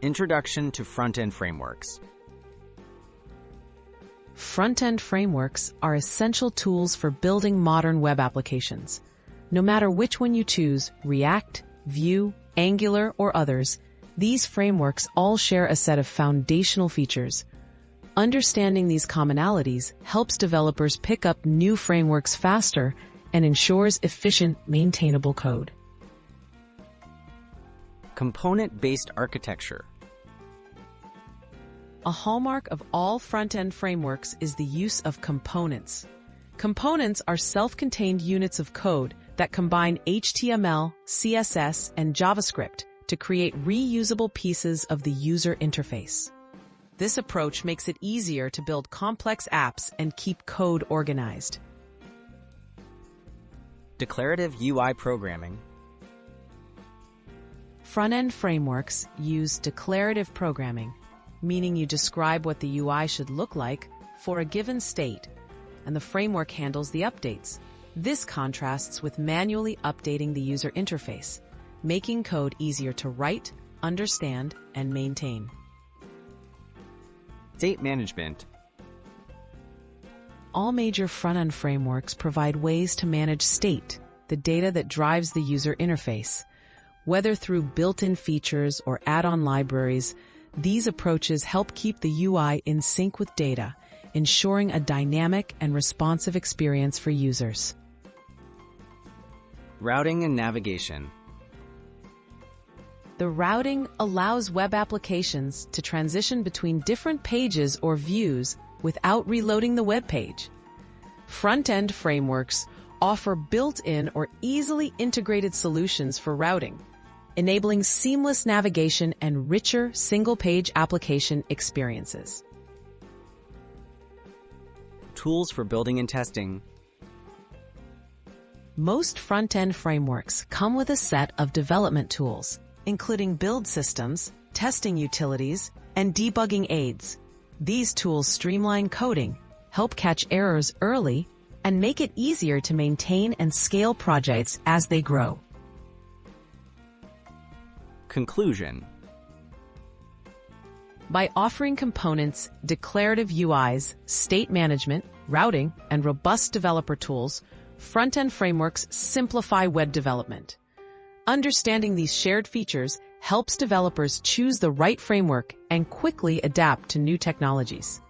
Introduction to Front-End Frameworks. Front-end frameworks are essential tools for building modern web applications. No matter which one you choose, React, Vue, Angular, or others, these frameworks all share a set of foundational features. Understanding these commonalities helps developers pick up new frameworks faster and ensures efficient, maintainable code. Component-based architecture. A hallmark of all front-end frameworks is the use of components. Components are self-contained units of code that combine HTML, CSS, and JavaScript to create reusable pieces of the user interface. This approach makes it easier to build complex apps and keep code organized. Declarative UI Programming. Front-end frameworks use declarative programming, meaning you describe what the UI should look like for a given state, and the framework handles the updates. This contrasts with manually updating the user interface, making code easier to write, understand, and maintain. State management. All major front-end frameworks provide ways to manage state, the data that drives the user interface. Whether through built-in features or add-on libraries, these approaches help keep the UI in sync with data, ensuring a dynamic and responsive experience for users. Routing and navigation. The routing allows web applications to transition between different pages or views without reloading the web page. Front-end frameworks offer built-in or easily integrated solutions for routing, enabling seamless navigation and richer single-page application experiences. Tools for building and testing. Most front-end frameworks come with a set of development tools, including build systems, testing utilities, and debugging aids. These tools streamline coding, help catch errors early, and make it easier to maintain and scale projects as they grow. Conclusion. By offering components, declarative UIs, state management, routing, and robust developer tools, front-end frameworks simplify web development. Understanding these shared features helps developers choose the right framework and quickly adapt to new technologies.